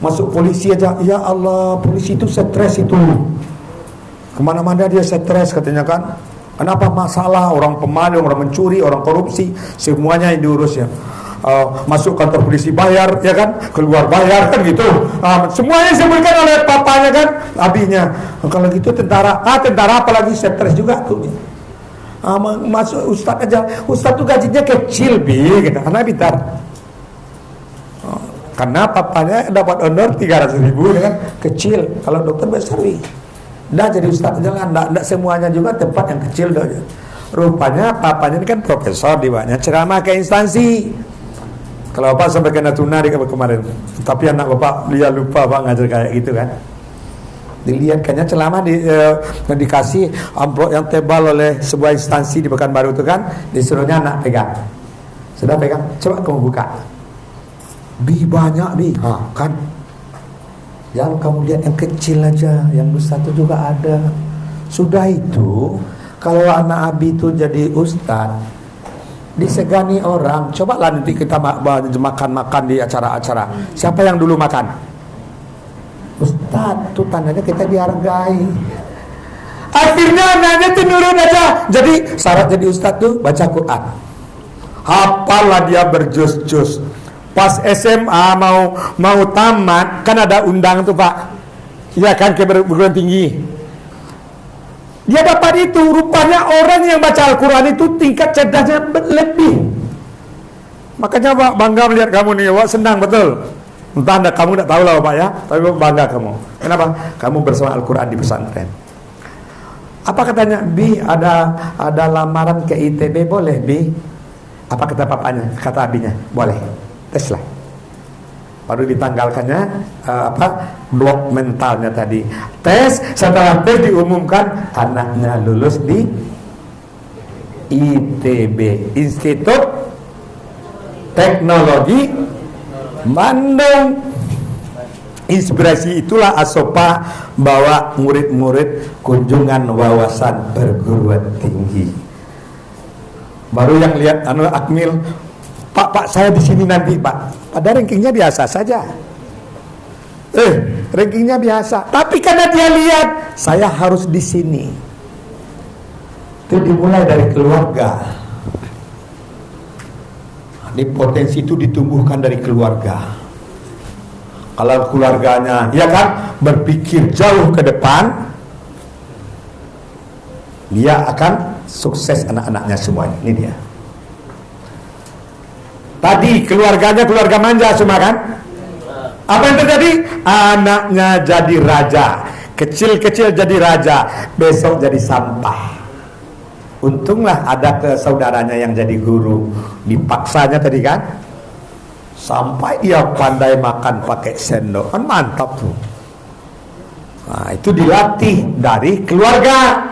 Masuk polisi aja, ya Allah, polisi itu stres itu. Kemana-mana dia stres katanya kan. Kenapa? Masalah orang pemalu, orang mencuri, orang korupsi, semuanya yang diurus ya. Masuk kantor polisi bayar, ya kan, keluar bayar kan gitu. Semuanya disebutkan oleh papanya kan, abinya. Kalau gitu tentara apalagi stres juga tuh. Masuk ustaz aja, ustaz tuh gajinya kecil gitu, karena pintar. Karena papanya dapat honor 300.000 kan, kecil. Kalau dokter besar Nah jadi ustaz aja lah, enggak semuanya juga tempat yang kecil doh. Rupanya papanya ini kan profesor di banyak ceramah ke instansi. Kalau bapak sampai ke Natuna di kemarin, tapi anak bapak dia lupa pak ngajar kayak gitu kan. Dilihat kayaknya ceramah dikasih amplop yang tebal oleh sebuah instansi di Pekanbaru itu kan, disuruhnya anak pegang. Sudah pegang, coba kamu buka. Banyak kan. Jangan kamu lihat yang kecil aja, yang besar itu juga ada. Sudah itu, kalau anak abi itu jadi ustaz, disegani orang. Cobalah nanti kita makan di acara-acara. Siapa yang dulu makan? Ustaz, itu tandanya kita dihargai. Akhirnya anaknya tuh nurut aja. Jadi syarat jadi ustaz tuh baca Quran. Hafalah dia berjus-jus. Pas SMA mau tamat kan ada undang tuh pak, ya kan, ke perguruan tinggi. Dia dapat itu. Rupanya orang yang baca Al-Quran itu tingkat cerdasnya lebih. Makanya pak bangga melihat kamu nih, wah senang betul. Entah kamu tidak tahu lah pak ya, tapi bangga kamu. Kenapa? Kamu bersama Al-Quran di pesantren. Apa katanya? Bi, ada lamaran ke ITB, boleh Bi? Apa kata papanya? Kata abinya, boleh. Tes lah. Baru ditanggalkannya blok mentalnya tadi. Tes, setelah tes diumumkan anaknya lulus di ITB, Institut Teknologi Bandung. Inspirasi itulah Asopa bawa murid-murid kunjungan wawasan perguruan tinggi. Baru yang lihat Akmil, Pak, saya di sini nanti, Pak. Pada rankingnya biasa saja. Rankingnya biasa. Tapi karena dia lihat, saya harus di sini. Itu dimulai dari keluarga. Ini potensi itu ditumbuhkan dari keluarga. Kalau keluarganya, ya kan, berpikir jauh ke depan, dia akan sukses anak-anaknya semuanya. Ini dia. Tadi keluarganya keluarga manja semua kan? Apa yang terjadi? Anaknya jadi raja. Kecil-kecil jadi raja, besok jadi sampah. Untunglah ada ke saudaranya yang jadi guru. Dipaksanya tadi kan, sampai dia pandai makan pakai sendok. Kan mantap tuh. Nah, itu dilatih dari keluarga.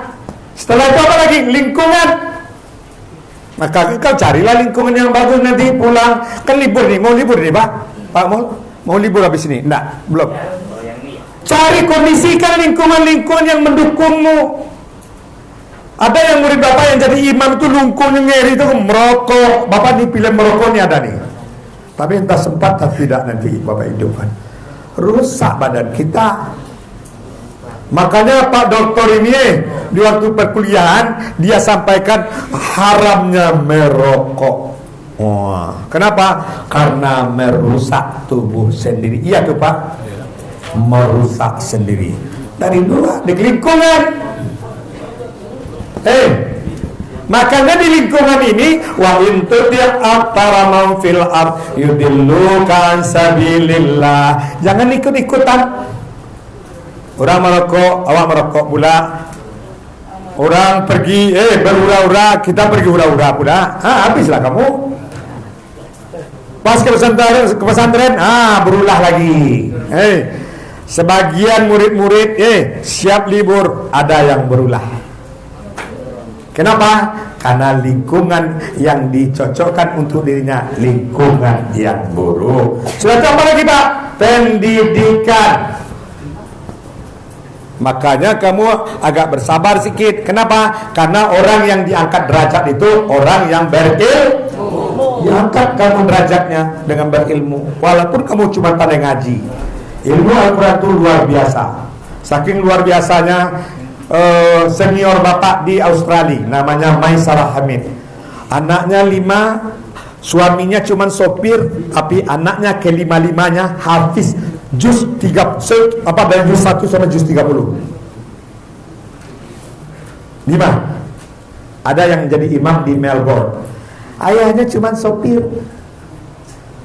Setelah itu apa lagi? Lingkungan. Maka kau carilah lingkungan yang bagus nanti pulang. Kan libur nih, mau libur nih Pak. Pak mau libur habis ini? Enggak, belum. Cari kondisikan lingkungan-lingkungan yang mendukungmu. Ada yang murid bapak yang jadi imam itu lungkungnya ngeri itu merokok. Bapak nih pilih merokok nih ada nih. Tapi entah sempat atau tidak nanti bapak hidupkan. Rusak badan kita. Makanya Pak Doktor ini di waktu perkuliahan dia sampaikan haramnya merokok. Wah, kenapa? Karena merusak tubuh sendiri. Iya tuh Pak, merusak sendiri. Dari dulu di lingkungan. Makanya di lingkungan ini wa intuti' aktara fil ard yudilluka an sabilillah. Jangan ikut-ikutan. Orang merokok, awak merokok pula. Orang pergi, berhura-hura, kita pergi hura-hura pula. Habislah kamu. Pas ke pesantren, berulah lagi. Sebagian murid-murid, siap libur, ada yang berulah. Kenapa? Karena lingkungan yang dicocokkan untuk dirinya lingkungan yang buruk. Sudah tahu apa lagi Pak? Pendidikan. Makanya kamu agak bersabar sedikit. Kenapa? Karena orang yang diangkat derajat itu orang yang berilmu. diangkat kamu derajatnya dengan berilmu, walaupun kamu cuma pandai ngaji. Ilmu Al-Quran itu luar biasa. Saking luar biasanya, senior bapak di Australia namanya Maisarah Hamid, anaknya 5, suaminya cuma sopir, tapi anaknya ke-5-5-nya hafiz juz 3, dari juz 1 sampai juz 30. 5. Ada yang jadi imam di Melbourne, ayahnya cuma sopir,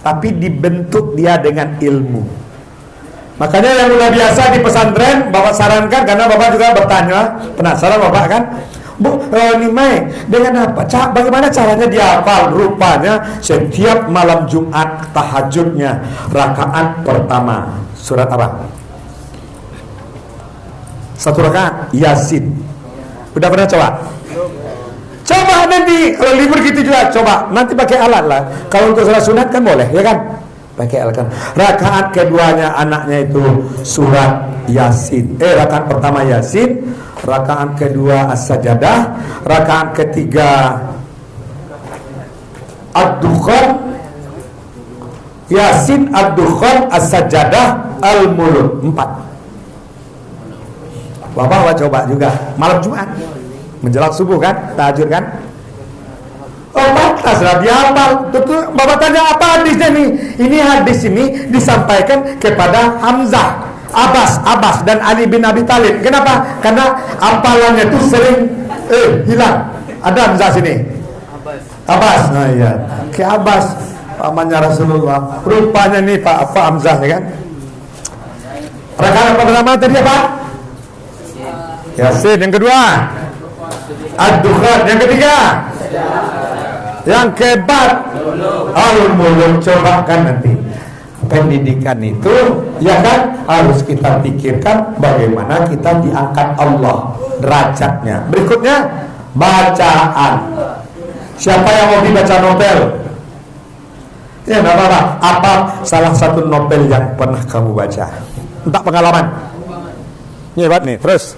tapi dibentuk dia dengan ilmu. Makanya yang udah biasa di pesantren, Bapak sarankan, karena Bapak juga bertanya, penasaran Bapak kan, Bu, Nimai, dengan apa? Bagaimana caranya dia hafal? Rupanya setiap malam Jumat tahajudnya rakaat pertama surat apa? 1 rakaat Yasin. Udah pernah coba? Coba nanti kalau libur gitu juga coba. Nanti pakai alat lah. Kalau untuk sholat sunat kan boleh, ya kan? Pakai alat kan. Rakaat keduanya anaknya itu surat Yasin. Rakaat pertama Yasin, rakaat kedua As-Sajadah, rakaat ketiga Ad-Dukhan, Yasin, Ad-Dukhan, As-Sajadah, Al-Mulk. 4. Bapak coba juga malam Jumat menjelang subuh kan, tahajud kan. Oh, pantas lah dia hafal. Bapak tanya apa hadisnya nih? Ini hadis ini disampaikan kepada Hamzah, Abbas dan Ali bin Abi Thalib. Kenapa? Karena hafalannya itu sering hilang. Ada Hamzah sini. Abbas. Nah iya. Ke Abbas, pamannya Rasulullah. Rupanya nih Pak Hamzah ya kan. Rakaat pertama tadi apa? Yasin. Yang kedua Ad-Dukhan. Yang ketiga, yang keempat Al-Mulk. Coba kan nanti pendidikan itu ya kan harus kita pikirkan bagaimana kita diangkat Allah derajatnya. Berikutnya bacaan. Siapa yang mau baca novel? Ya enggak apa-apa. Apa salah satu novel yang pernah kamu baca? Entah pengalaman. Ini hebat nih. Terus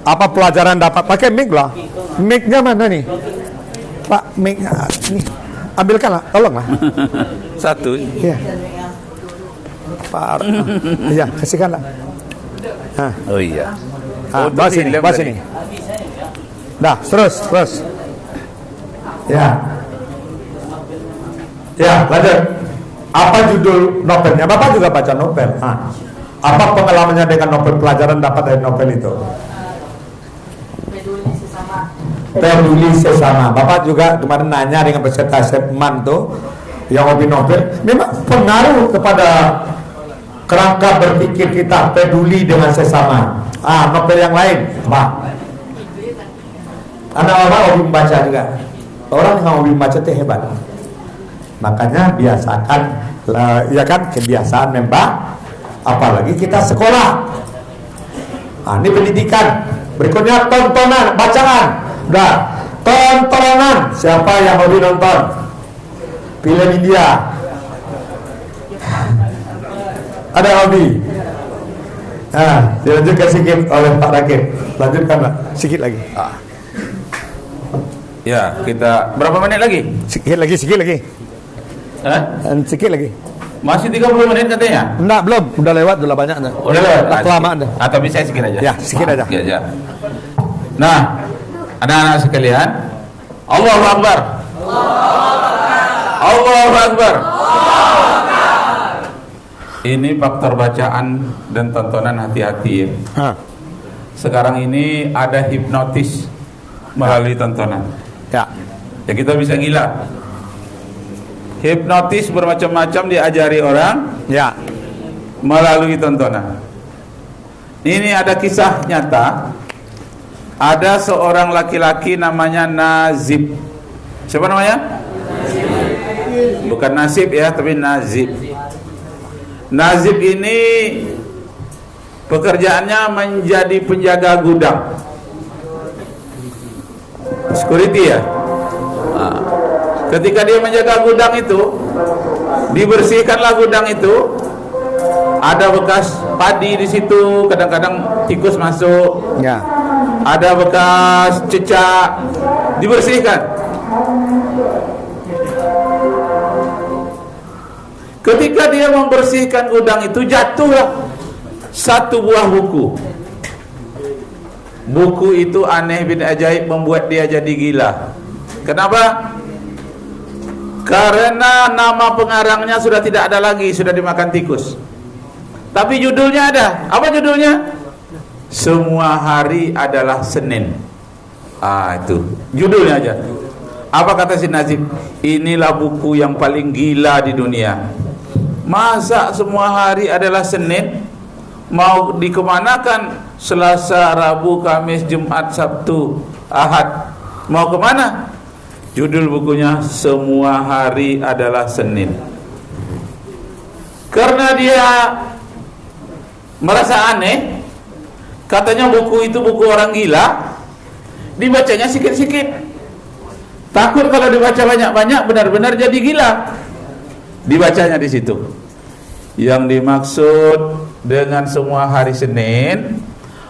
apa pelajaran dapat? Pakai mic lah. Mic-nya mana nih? Pak, mic-nya nih. Ambilkanlah, tolonglah. Satu. Iya. Pak. Iya, kasihkanlah. Oh iya. Bawa sini. Dah, terus. Ya. Ya, lanjut. Apa judul novelnya? Bapak juga baca novel. Apa pengalamannya dengan novel, pelajaran dapat dari novel itu? Peduli sesama. Bapak juga kemarin nanya dengan peserta Sepman tuh yang hobi novel, memang pengaruh kepada kerangka berpikir kita, peduli dengan sesama. Novel yang lain, Pak. Anak orang hobi membaca juga. Orang yang hobi membaca itu hebat. Makanya biasakan, ya kan, kebiasaan membaca. Apalagi kita sekolah. Ini pendidikan. Berikutnya tontonan, bacaan. Udah, tontonan. Siapa yang hobi nonton film India? Ada hobi? Dilanjutkan sedikit oleh Pak Rakib. Lanjutkan Pak, sedikit lagi. Ya, kita berapa menit lagi? Sedikit lagi. Sedikit lagi. Masih 30 menit katanya? Enggak, belum. Udah lewat, udah banyak. Udah lewat. Kelamaan dah. Tapi saya sedikit aja. Ya, sedikit aja. Nah, anak-anak sekalian, Allahu Akbar. Allahu Akbar. Ini faktor bacaan dan tontonan, hati-hati ya. Sekarang ini ada hipnotis melalui tontonan. Ya kita bisa gila. Hipnotis bermacam-macam diajari orang ya melalui tontonan. Ini ada kisah nyata. Ada seorang laki-laki namanya Nazib. Siapa namanya? Bukan Nasib ya, tapi Nazib. Nazib ini pekerjaannya menjadi penjaga gudang, security ya. Ketika dia menjaga gudang itu, dibersihkanlah gudang itu. Ada bekas padi di situ, kadang-kadang tikus masuk. Ya. Ada bekas cecak, dibersihkan. Ketika dia membersihkan gudang itu, jatuhlah satu buah buku. Buku itu aneh bin ajaib, membuat dia jadi gila. Kenapa? Karena nama pengarangnya sudah tidak ada lagi, sudah dimakan tikus. Tapi judulnya ada. Apa judulnya? Semua hari adalah Senin. Itu judulnya aja. Apa kata si Nazib? Inilah buku yang paling gila di dunia. Masa semua hari adalah Senin? Mau dikemanakan Selasa, Rabu, Kamis, Jumat, Sabtu, Ahad? Mau kemana? Judul bukunya Semua Hari Adalah Senin. Karena dia merasa aneh, katanya buku itu buku orang gila, dibacanya sikit-sikit. Takut kalau dibaca banyak-banyak benar-benar jadi gila. Dibacanya di situ. Yang dimaksud dengan semua hari Senin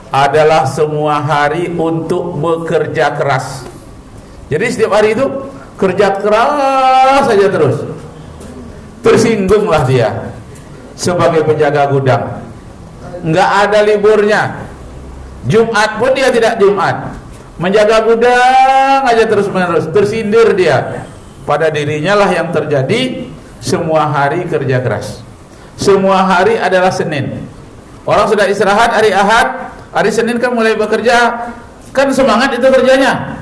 adalah semua hari untuk bekerja keras. Jadi setiap hari itu kerja keras saja terus. Tersinggunglah dia sebagai penjaga gudang. Enggak ada liburnya. Jumat pun dia tidak Jumat. Menjaga gudang aja terus menerus. Tersindir dia. Pada dirinya lah yang terjadi semua hari kerja keras. Semua hari adalah Senin. Orang sudah istirahat hari Ahad, hari Senin kan mulai bekerja. Kan semangat itu kerjanya.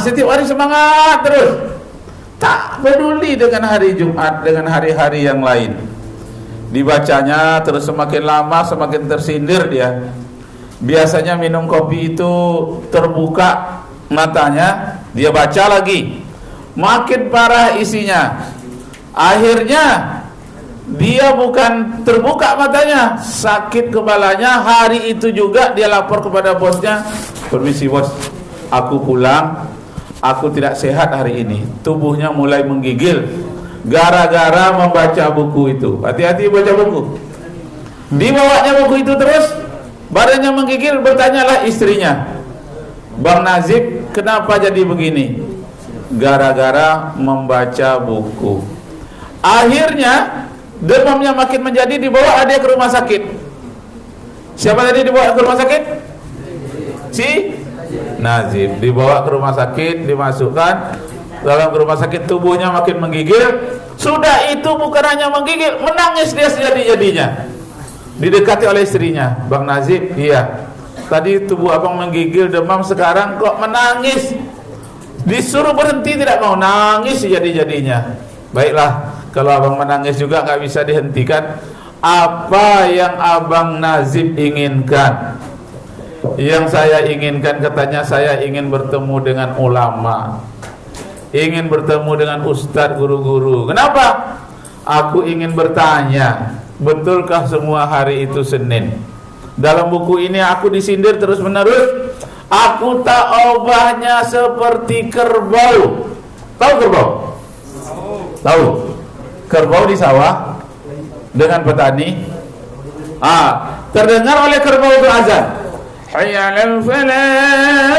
Setiap hari semangat terus. Tak peduli dengan hari Jumat, dengan hari-hari yang lain. Dibacanya terus semakin lama semakin tersindir dia. Biasanya minum kopi itu terbuka matanya, dia baca lagi. Makin parah isinya. Akhirnya dia bukan terbuka matanya, sakit kepalanya. Hari itu juga dia lapor kepada bosnya, "Permisi bos, aku pulang, aku tidak sehat hari ini. Tubuhnya mulai menggigil gara-gara membaca buku itu." Hati-hati baca buku. Dibawanya buku itu terus, badannya menggigil. Bertanyalah istrinya, "Bang Nazib, kenapa jadi begini?" Gara-gara membaca buku. Akhirnya demamnya makin menjadi, dibawa dia ke rumah sakit. Siapa tadi dibawa ke rumah sakit? Si Nazib. Dibawa ke rumah sakit, dimasukkan dalam rumah sakit, tubuhnya makin menggigil. Sudah itu bukan hanya menggigil, menangis dia sejadi-jadinya. Didekati oleh istrinya, "Bang Nazib, iya, tadi tubuh abang menggigil, demam, sekarang kok menangis?" Disuruh berhenti tidak mau, nangis sejadi-jadinya. Baiklah, kalau abang menangis juga nggak bisa dihentikan. Apa yang abang Nazib inginkan? Yang saya inginkan, katanya, saya ingin bertemu dengan ulama, ingin bertemu dengan ustadz, guru-guru. Kenapa? Aku ingin bertanya, betulkah semua hari itu Senin? Dalam buku ini aku disindir terus menerus. Aku tak obahnya seperti kerbau. Tahu kerbau? Tahu? Kerbau di sawah dengan petani. Terdengar oleh kerbau itu azan. Hayya 'alal falah.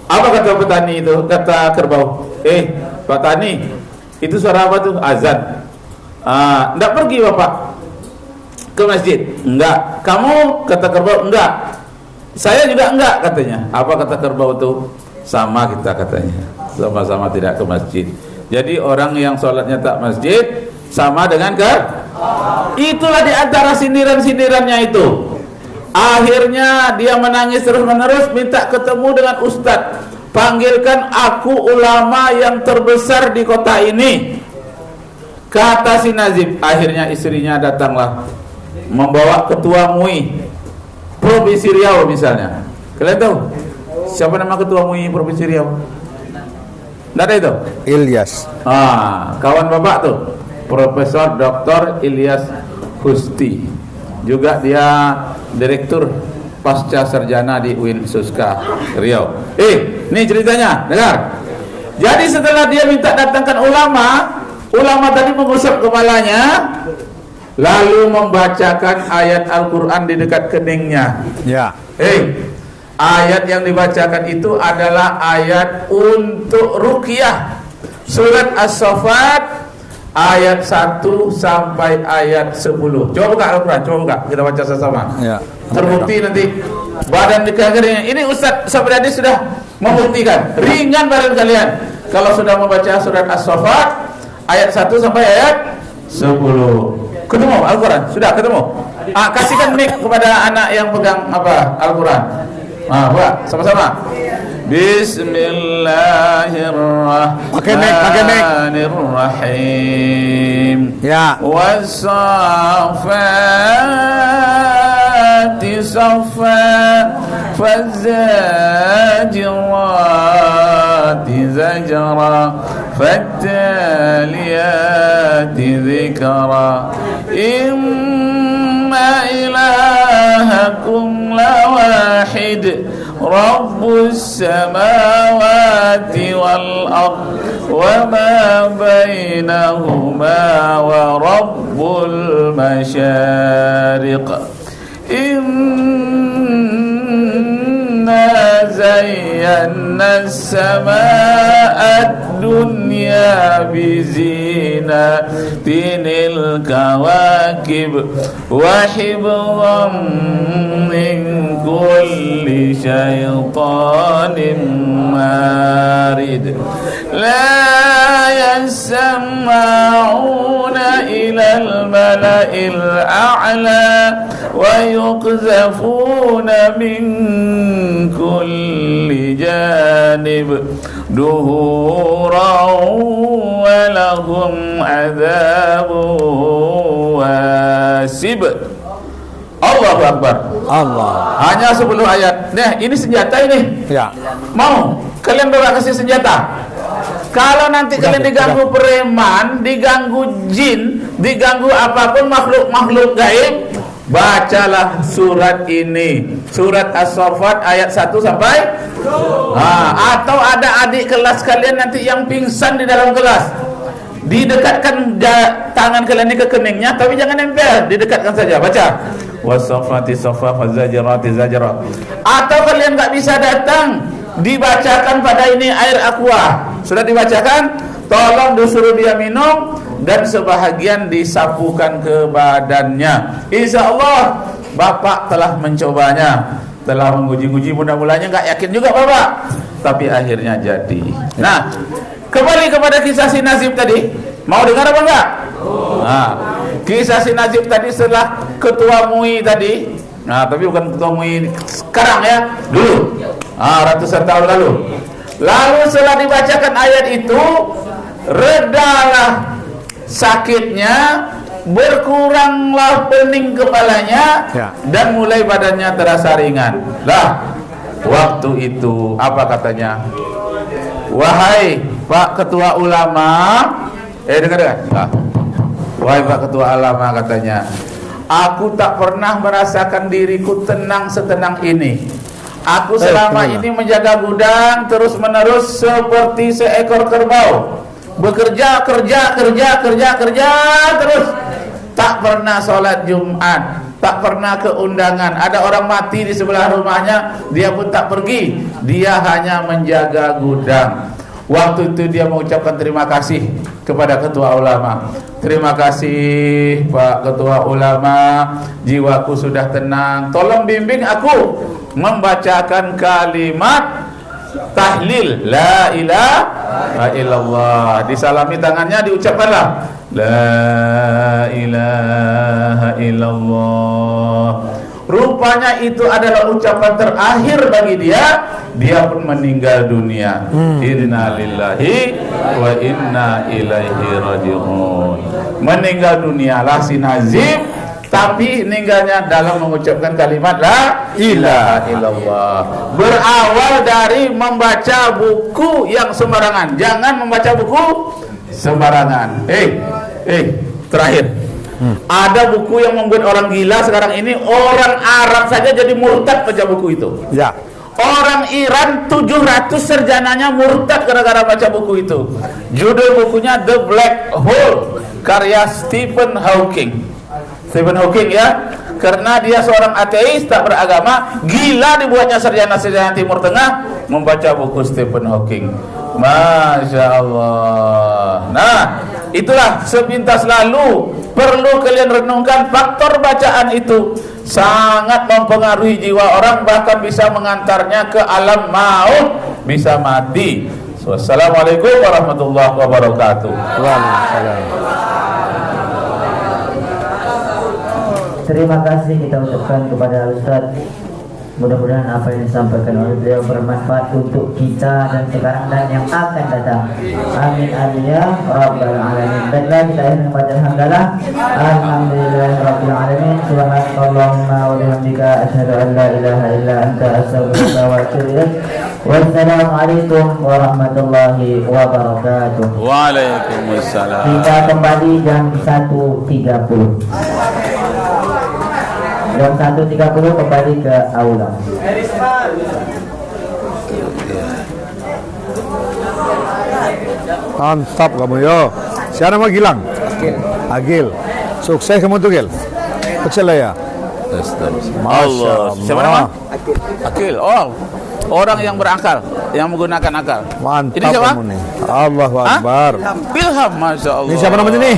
Apa kata petani itu? Kata kerbau, Pak Tani, itu suara apa tuh? Azan. Enggak pergi bapak ke masjid? Enggak. Kamu? Kata kerbau, enggak. Saya juga enggak, katanya. Apa kata kerbau itu? Sama kita, katanya. Sama-sama tidak ke masjid. Jadi orang yang sholatnya tak masjid sama dengan itulah di antara sindiran-sindirannya itu. Akhirnya dia menangis terus-menerus, minta ketemu dengan ustadz. Panggilkan aku ulama yang terbesar di kota ini, kata si Nazib. Akhirnya istrinya datanglah, membawa ketua MUI Provinsi Riau misalnya. Kalian tahu siapa nama ketua MUI Provinsi Riau? Tidak ada itu? Ilyas. Kawan bapak tuh, Profesor Dr. Ilyas Husti. Juga dia direktur pasca sarjana di UIN Suska Riau. Ini ceritanya, dengar. Jadi setelah dia minta datangkan ulama, ulama tadi mengusap kepalanya, lalu membacakan ayat Al-Quran di dekat keningnya. Ya. Ayat yang dibacakan itu adalah ayat untuk ruqyah. Surat As-Saffat ayat 1 sampai ayat 10. Coba buka Al-Quran, coba buka, kita baca sama-sama. Ya. Terbukti nanti badan dikagerinya. Ini Ustaz Sabradi sudah membuktikan. Ringan badan kalian kalau sudah membaca surat As-Saffat ayat 1 sampai ayat 10. Ketemu Al-Quran? Sudah ketemu? Kasihkan mic kepada anak yang pegang Al-Quran. Buat sama-sama. Bismillahirrahmanirrahim. Ya. Was-saffati saffa faz-zajirati zajra fattaliyati dhikra inna ilahakum lawahid Rabbus samawati wal ard wa ma bainahuma wa rabbul masyariq inna zayyana as-samaa'a ad-dunya bizinatinil kawakib wa hibran min kulli syaitanin marid la yasma'una ilal mala'il a'la wa yuqzafuna min kulli janib duhuran wa lahum adzabun wasib. Allahu Akbar. Allah. Hanya 10 ayat. Nah, ini senjata ini. Ya. Mau kalian bawa kasih senjata. Kalau nanti kalian diganggu preman, diganggu jin, diganggu apapun makhluk-makhluk gaib, bacalah surat ini. Surat As-Saffat ayat 1 sampai atau ada adik kelas kalian nanti yang pingsan di dalam kelas, didekatkan tangan kalian ini ke keningnya, tapi jangan nempel, didekatkan saja. Baca was-saffati saffa faz-zajirati zajra. Atau kalian nggak bisa datang, dibacakan pada ini air aqua. Sudah dibacakan, tolong disuruh dia minum dan sebahagian disapukan ke badannya. Insya Allah Bapak telah mencobanya, telah menguji-uji, mudah-mulanya nggak yakin juga Bapak, tapi akhirnya jadi. Nah, kembali kepada kisah si Nazib tadi, mau dengar apa enggak? Kisah si Nazib tadi setelah ketua MUI tadi. Tapi bukan ketua MUI sekarang ya, dulu. Ratusan tahun lalu. Lalu setelah dibacakan ayat itu, redalah sakitnya, berkuranglah pening kepalanya, dan mulai badannya terasa ringan. Lah, waktu itu apa katanya? Wahai Pak Ketua Ulama, dengar. Wahai Pak Ketua Ulama, katanya, aku tak pernah merasakan diriku tenang setenang ini. Aku selama ini menjaga gudang terus menerus seperti seekor kerbau, bekerja kerja terus, tak pernah sholat Jumat, tak pernah ke undangan. Ada orang mati di sebelah rumahnya, dia pun tak pergi, dia hanya menjaga gudang. Waktu itu dia mengucapkan terima kasih kepada Ketua Ulama. Terima kasih Pak Ketua Ulama, jiwaku sudah tenang. Tolong bimbing aku membacakan kalimat tahlil la ilaha illallah. Disalami tangannya, diucapkanlah la ilaha illallah. Rupanya itu adalah ucapan terakhir bagi dia. Dia pun meninggal dunia. Inna lillahi wa inna ilaihi raji'un. Meninggal dunia lah si Nazib, tapi meninggalnya dalam mengucapkan kalimat la ilaha illallah. Berawal dari membaca buku yang sembarangan. Jangan membaca buku sembarangan. Terakhir, ada buku yang membuat orang gila sekarang ini. Orang Arab saja jadi murtad baca buku itu. Ya. Orang Iran 700 sarjananya murtad gara-gara baca buku itu. Judul bukunya The Black Hole, karya Stephen Hawking. Stephen Hawking ya, karena dia seorang ateis tak beragama, gila dibuatnya sarjana-sarjana Timur Tengah membaca buku Stephen Hawking. Masya Allah. Nah, itulah sepintas lalu perlu kalian renungkan, faktor bacaan itu sangat mempengaruhi jiwa orang, bahkan bisa mengantarnya ke alam maut, bisa mati. Wassalamualaikum warahmatullahi wabarakatuh. Waalaikumsalam. Terima kasih kita ucapkan kepada Ustaz. Mudah-mudahan apa yang disampaikan oleh beliau bermanfaat untuk kita dan sekarang dan yang akan datang. Amin amin ya rabbal alamin. Baiklah, kita akhiri dengan bacaan hamdalah. Alhamdulillahirabbil alamin. Subhanakallahumma wa bihamdika asyhadu an la ilaha illa anta astaghfiruka wa atubu ilaik. Wassalamualaikum warahmatullahi wabarakatuh. Waalaikumsalam. Kita kembali jam 1.30. Jam 1.30 kembali ke aula. Mantap kamu yo. Siapa nama Gilang? Agil. Sukses kamu tuh Gil. Kecil lah ya. Allah. Siapa nama? Akil. Oh, orang yang berakal, yang menggunakan akal. Mantap Ini siapa? kamu nih. Allahu Akbar. Ilham, Masya Allah. Ini siapa namanya nih?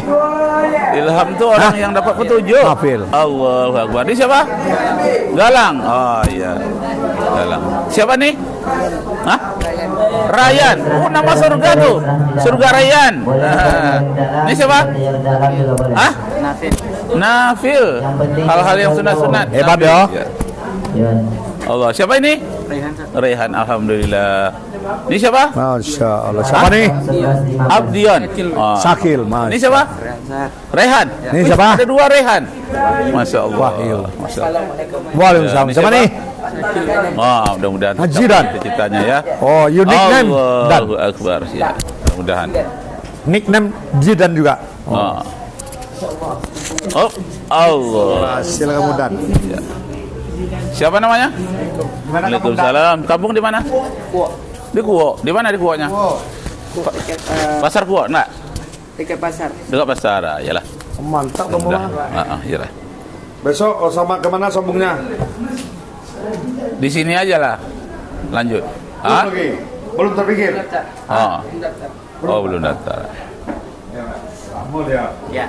Ilham itu orang yang dapat petunjuk. Hafil. Allahu Akbar. Ini siapa? Galang. Oh iya. Galang. Siapa nih? Hah? Rayan. Oh, nama surga tuh. Surga Rayan. Ini siapa? Hah? Nafil. Hal-hal yang sunat-sunat. Hebat ya. Allah. Siapa ini? Rehan. Alhamdulillah. Ini siapa? Masya Allah. Siapa nih? Abdion. Oh. Sakil. Ini siapa? Rehan. Ini siapa? Ada dua Rehan. Masya Allah. Wahyu. Masya Allah. Waalaikumsalam. Siapa nih? Oh, mudah-mudahan Haji Dan. cita-citanya ya. Oh, you nickname Dan. Allahu Akbar. Ya, mudah-mudahan. Nickname Jidan juga. Oh. Oh, Allah. Hasil kamu Dan. Ya. Siapa namanya? Waalaikumsalam. Kampung di mana? Di Kuwo. Di mana di Kuwonya? Pasar Kuwo, enggak? Dekat pasar. Dekat pasar, iyalah. Mantap kamu mah. Iyalah. Besok sama kemana sombongnya? Di sini aja lah. Lanjut. Ah? Belum terpikir. Oh. Oh, belum daftar. Kamu dia. Ya.